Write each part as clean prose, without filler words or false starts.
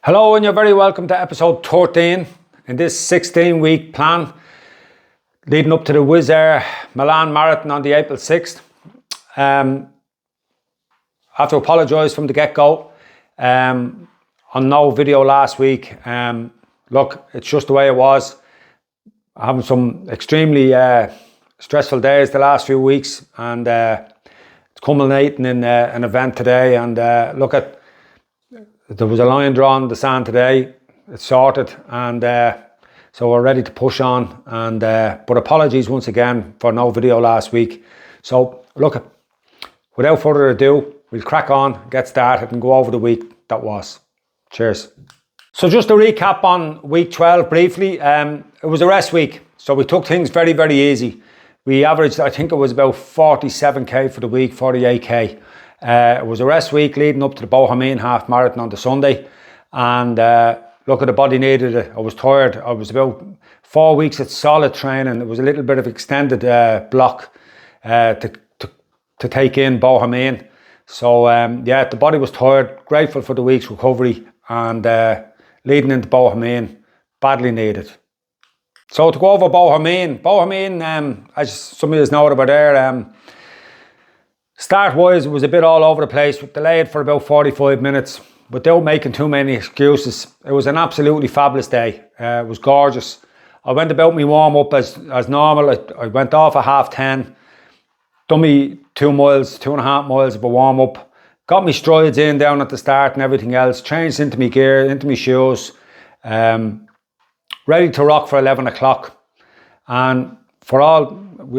Hello and you're very welcome to episode 13 in this 16-week plan leading up to the Wizz Air Milan Marathon on the April 6th. I have to apologise from the get-go on no video last week. Look, it's just the way it was. I'm having some extremely stressful days the last few weeks, and it's culminating in an event today. And there was a line drawn in the sand today. It's sorted, and so we're ready to push on. And but apologies once again for no video last week. So look, without further ado, we'll crack on, get started, and go over the week that was. Cheers. So just to recap on week 12 briefly, it was a rest week, so we took things very, very easy. We averaged, I think it was about 47k for the week, 48k. It was a rest week leading up to the Bohemian half marathon on the Sunday, and look, at the body needed it. I was tired. I was about 4 weeks of solid training. It was a little bit of extended block to take in Bohemian. So yeah, the body was tired. Grateful for the week's recovery, and leading into Bohemian, badly needed. So to go over Bohemian, as some of you know about there, start-wise, it was a bit all over the place, delayed for about 45 minutes, without making too many excuses. It was an absolutely fabulous day. It was gorgeous. I went about my warm-up as normal. I went off at 10:30, done me 2.5 miles of a warm-up, got me strides in down at the start and everything else, changed into my gear, into my shoes, ready to rock for 11 o'clock. And we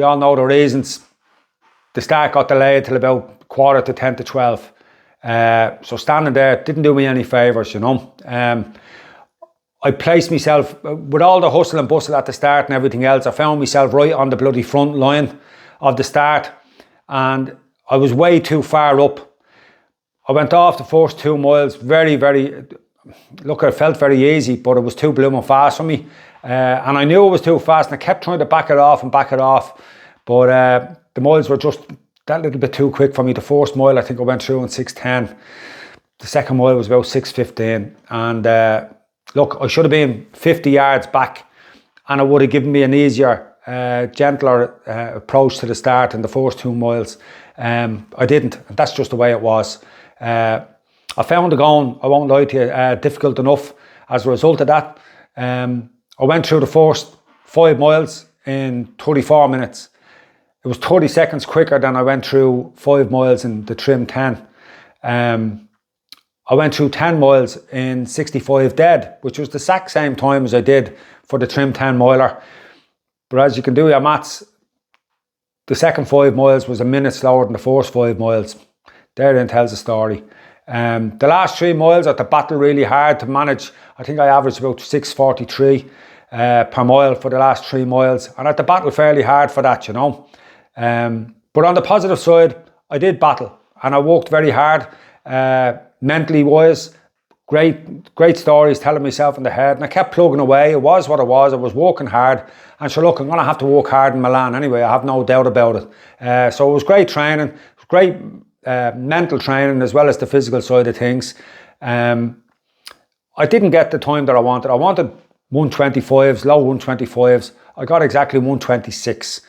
all know the reasons. The start got delayed till about 10:45 to 12. So standing there didn't do me any favours, you know. I placed myself, with all the hustle and bustle at the start and everything else, I found myself right on the bloody front line of the start, and I was way too far up. I went off the first 2 miles look, it felt very easy, but it was too blooming fast for me. And I knew it was too fast, and I kept trying to back it off, but the miles were just that little bit too quick for me. The first mile, I think I went through in 6:10. The second mile was about 6:15. And look, I should have been 50 yards back, and it would have given me an easier, gentler approach to the start in the first 2 miles. I didn't, and that's just the way it was. I found the going, I won't lie to you, difficult enough as a result of that. I went through the first 5 miles in 34 minutes. It was 30 seconds quicker than I went through 5 miles in the trim 10. I went through 10 miles in 65 dead, which was the exact same time as I did for the trim 10 miler. But as you can do your maths, the second 5 miles was a minute slower than the first 5 miles. There then tells the story. The last 3 miles, I had to battle really hard to manage. I think I averaged about 6:43 per mile for the last 3 miles. And I had to battle fairly hard for that, you know. But on the positive side, I did battle, and I worked very hard, mentally wise. Great stories telling myself in the head, and I kept plugging away. It was what it was. I was working hard, and so look, I'm going to have to work hard in Milan anyway. I have no doubt about it. So it was great training. It was great mental training as well as the physical side of things. I didn't get the time that I wanted. I wanted 125s, low 125s. I got exactly 126.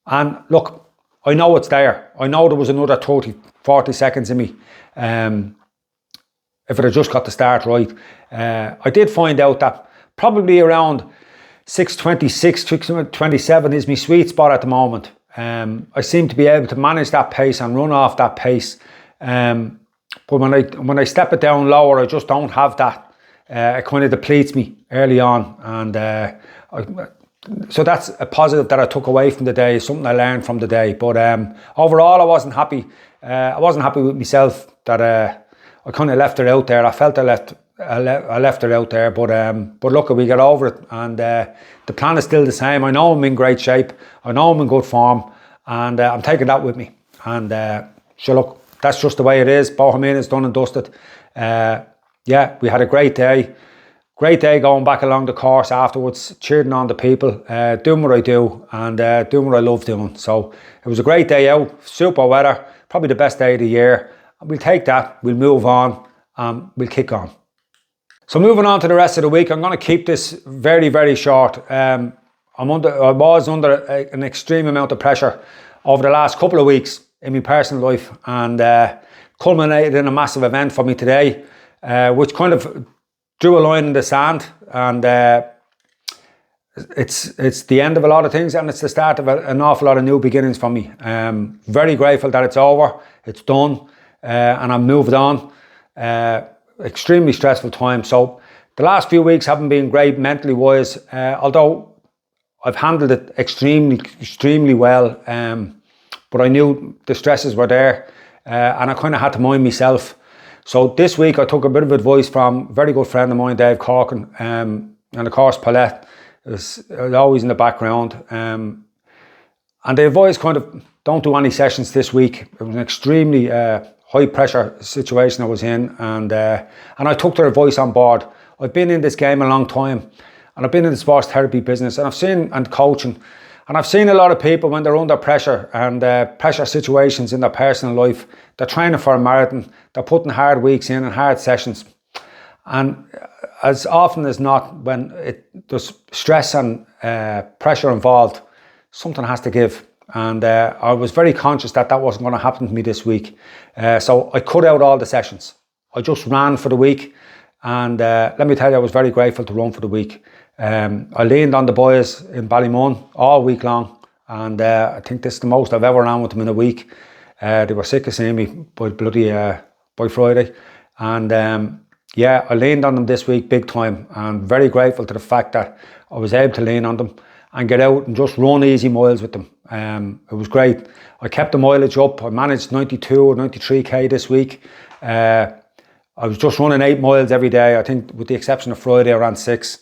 And look, I know it's there. I know there was another 40 seconds in me. If it had just got the start right. I did find out that probably around 6:26, 6:27 is my sweet spot at the moment. I seem to be able to manage that pace and run off that pace. But when I step it down lower, I just don't have that. It kind of depletes me early on, and so that's a positive that I took away from the day, something I learned from the day. But overall, I wasn't happy. I wasn't happy with myself that I kind of left it out there. I felt I left it out there. But look, we got over it, and the plan is still the same. I know I'm in great shape. I know I'm in good form, and I'm taking that with me. And so look, that's just the way it is. Bohemian is done and dusted. Yeah, we had a great day. Great day going back along the course afterwards, cheering on the people, doing what I do, and doing what I love doing. So it was a great day out, super weather, probably the best day of the year. We'll take that, we'll move on, we'll kick on. So moving on to the rest of the week, I'm going to keep this very, very short. I was under an extreme amount of pressure over the last couple of weeks in my personal life, and culminated in a massive event for me today, which kind of drew a line in the sand, and it's the end of a lot of things, and it's the start of an awful lot of new beginnings for me. Very grateful that it's over, it's done, and I've moved on. Extremely stressful time. So the last few weeks haven't been great mentally wise, although I've handled it extremely well. But I knew the stresses were there, and I kind of had to mind myself. So this week I took a bit of advice from a very good friend of mine, Dave Corkin, and of course Paulette is always in the background. And the advice kind of, don't do any sessions this week. It was an extremely high pressure situation I was in, and I took their advice on board. I've been in this game a long time, and I've been in the sports therapy business, and I've seen, and coaching, and I've seen a lot of people when they're under pressure and pressure situations in their personal life, they're training for a marathon, they're putting hard weeks in and hard sessions, and as often as not, when there's stress and pressure involved, something has to give. And I was very conscious that wasn't going to happen to me this week. So I cut out all the sessions. I just ran for the week. And let me tell you, I was very grateful to run for the week. I leaned on the boys in Ballymun all week long. And I think this is the most I've ever ran with them in a week. They were sick of seeing me by Friday. And I leaned on them this week big time. I'm very grateful to the fact that I was able to lean on them and get out and just run easy miles with them. It was great. I kept the mileage up. I managed 92 or 93k this week. I was just running 8 miles every day. I think with the exception of Friday, I ran 6.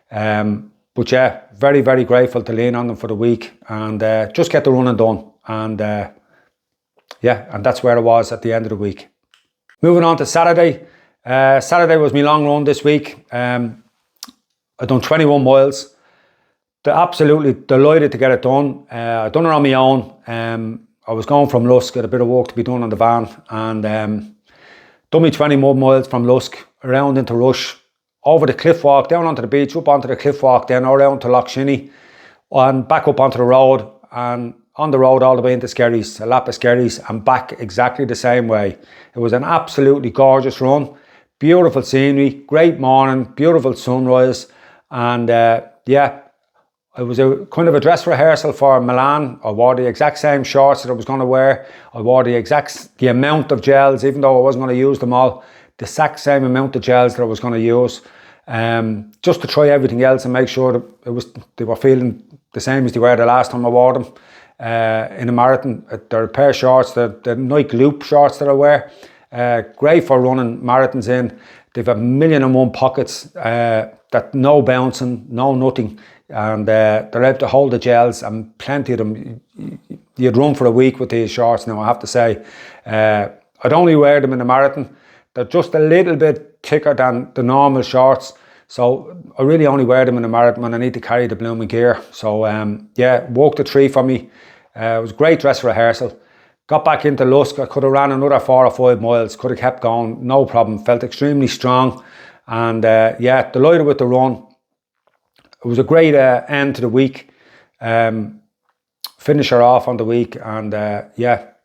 But yeah, very, very grateful to lean on them for the week and just get the running done. And and that's where I was at the end of the week. Moving on to Saturday. Saturday was my long run this week. I done 21 miles. Absolutely delighted to get it done. I done it on my own. I was going from Lusk, had a bit of work to be done on the van, and done me 21 miles from Lusk, around into Rush, over the cliff walk, down onto the beach, up onto the cliff walk, then around to Lough Shinny, and back up onto the road, and on the road all the way into Skerries, a lap of Skerries, and back exactly the same way. It was an absolutely gorgeous run, beautiful scenery, great morning, beautiful sunrise, and it was a kind of a dress rehearsal for Milan. I wore the exact same shorts that I was going to wear. I wore the amount of gels, even though I wasn't going to use them all, the exact same amount of gels that I was going to use, just to try everything else and make sure that they were feeling the same as they were the last time I wore them in a marathon. They're a pair of shorts, the Nike Loop shorts that I wear, great for running marathons in. They've a 1,000,001 pockets, that no bouncing, no nothing. And they're able to hold the gels, and plenty of them. You'd run for a week with these shorts now, I have to say. I'd only wear them in a marathon. They're just a little bit thicker than the normal shorts, so I really only wear them in a marathon when I need to carry the blooming gear. So walked the tree for me. It was a great dress rehearsal. Got back into Lusk. I could have ran another 4 or 5 miles, could have kept going, no problem. Felt extremely strong, and delighted with the run. It was a great end to the week, finisher off on the week, and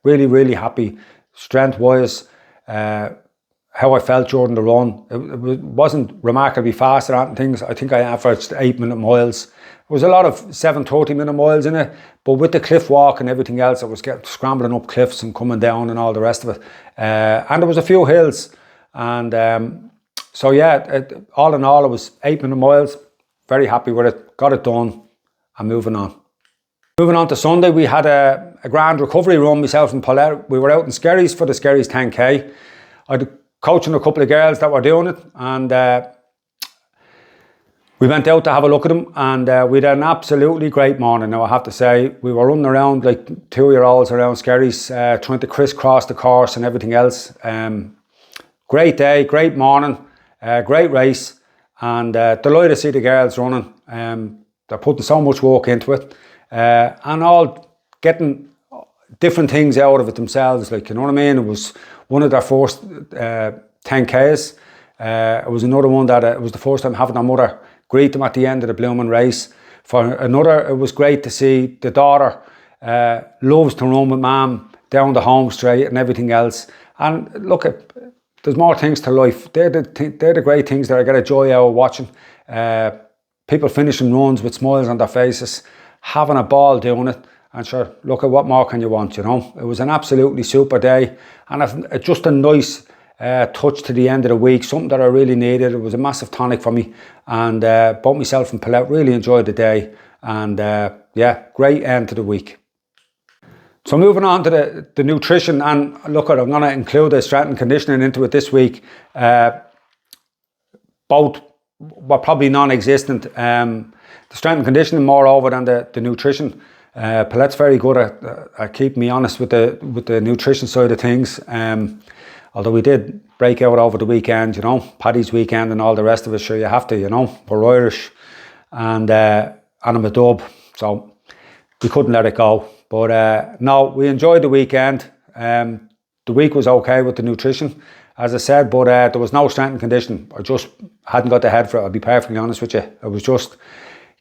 really, really happy, strength-wise, how I felt during the run. It wasn't remarkably fast or anything things. I think I averaged 8-minute miles. There was a lot of 7:30-minute miles in it, but with the cliff walk and everything else, I was scrambling up cliffs and coming down and all the rest of it. And there was a few hills, and all in all, it was 8-minute miles. Very happy with it, got it done, and moving on. Moving on to Sunday, we had a grand recovery run, myself and Paulette. We were out in Skerries for the Skerries 10k. I'd coaching a couple of girls that were doing it, and we went out to have a look at them, and we had an absolutely great morning. Now I have to say, we were running around like 2-year-olds around Skerries, trying to crisscross the course and everything else. Great day, great morning, great race. And delighted to see the girls running. They're putting so much work into it, and all getting different things out of it themselves. Like, you know what I mean? It was one of their first 10Ks. It was another one that it was the first time having their mother greet them at the end of the blooming race. For another, it was great to see the daughter loves to run with mum down the home straight and everything else. And look, there's more things to life. They're the great things that I get a joy out of watching. People finishing runs with smiles on their faces, having a ball doing it. And sure, look at what more can you want, you know. It was an absolutely super day, and just a nice touch to the end of the week, something that I really needed. It was a massive tonic for me, and both myself and Paulette really enjoyed the day, and yeah, great end to the week. So moving on to the nutrition, and look, I'm going to include the strength and conditioning into it this week. Both were probably non-existent. The strength and conditioning more over than the nutrition. Paulette's very good at keeping me honest with the nutrition side of things. Although we did break out over the weekend, you know, Paddy's weekend and all the rest of it. Sure, you have to, you know. We're Irish, and I'm a dub, so we couldn't let it go. But no, we enjoyed the weekend. The week was okay with the nutrition, as I said, but there was no strength and conditioning. I just hadn't got the head for it, I'll be perfectly honest with you. It was just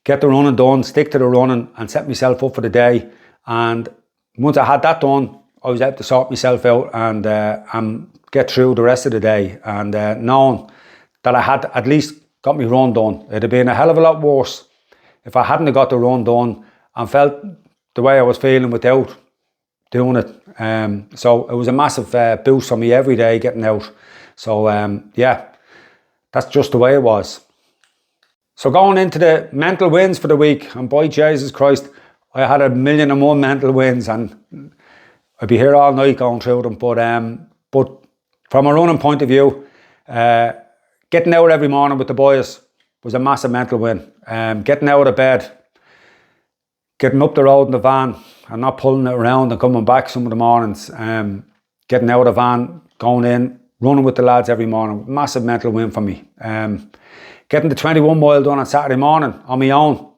get the running done, stick to the running, and set myself up for the day. And once I had that done, I was able to sort myself out and get through the rest of the day. And knowing that I had at least got my run done. It'd have been a hell of a lot worse if I hadn't got the run done and felt the way I was feeling without doing it. So it was a massive boost for me every day getting out. So yeah, that's just the way it was. So going into the mental wins for the week, and by Jesus Christ, I had 1,000,001 mental wins, and I'd be here all night going through them. But from a running point of view, getting out every morning with the boys was a massive mental win. Getting out of bed, getting up the road in the van and not pulling it around and coming back some of the mornings. Getting out of the van, going in, running with the lads every morning, massive mental win for me. Getting the 21 mile done on Saturday morning on my own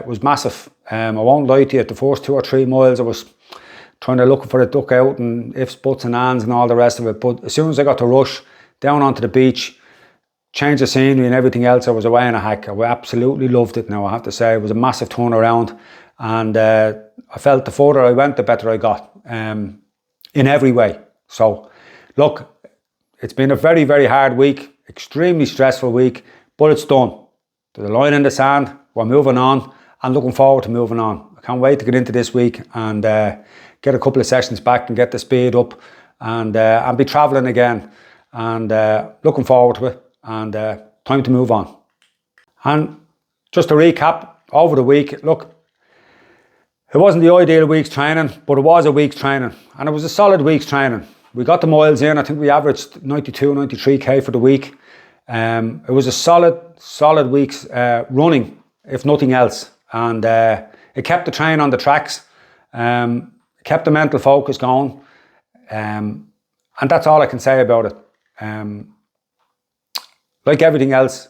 was massive. I won't lie to you, the first 2 or 3 miles I was trying to look for a duck out and ifs, buts and ands and all the rest of it. But as soon as I got to rush down onto the beach, change the scenery and everything else, I was away in a hack. I absolutely loved it now, I have to say. It was a massive turnaround, and I felt the further I went, the better I got in every way. So look, it's been a very, very hard week, extremely stressful week, but it's done. There's a line in the sand, we're moving on, and looking forward to moving on. I can't wait to get into this week and get a couple of sessions back and get the speed up, and be travelling again, and looking forward to it, and time to move on. And just to recap over the week, look, it wasn't the ideal week's training, but it was a week's training, and it was a solid week's training. We got the miles in. I think we averaged 92, 93k for the week. It was a solid week's running, if nothing else, and it kept the train on the tracks, kept the mental focus going, and that's all I can say about it. Like everything else,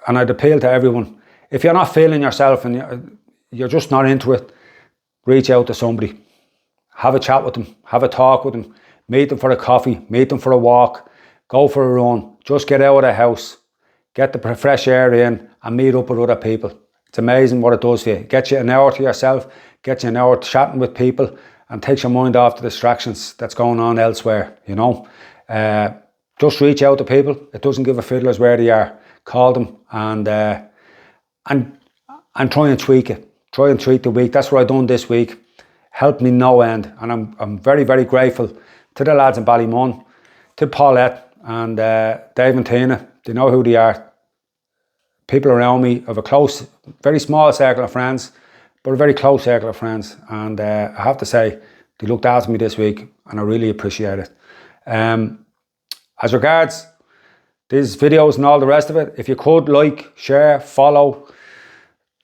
and I'd appeal to everyone, if you're not feeling yourself and you're just not into it, reach out to somebody. Have a chat with them, have a talk with them, meet them for a coffee, meet them for a walk, go for a run, just get out of the house, get the fresh air in and meet up with other people. It's amazing what it does for you. It gets you an hour to yourself, gets you an hour chatting with people, and takes your mind off the distractions that's going on elsewhere, you know. Just reach out to people. It doesn't give a fiddler's where they are. Call them and try and tweak it. Try and tweak the week. That's what I've done this week. Helped me no end, and I'm very, very grateful to the lads in Ballymun, to Paulette and Dave and Tina. They know who they are. People around me of a close, very small circle of friends, but a very close circle of friends. And I have to say, they looked after me this week, and I really appreciate it. As regards these videos and all the rest of it, if you could like, share, follow,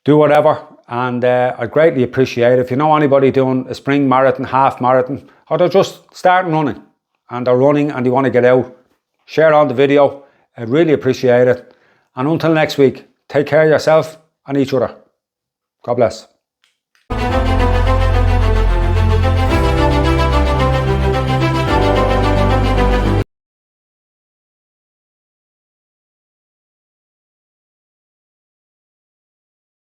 do whatever, and I'd greatly appreciate it. If you know anybody doing a spring marathon, half marathon, or they're just starting running and they're running and they want to get out, share on the video. I'd really appreciate it. And until next week, take care of yourself and each other. God bless.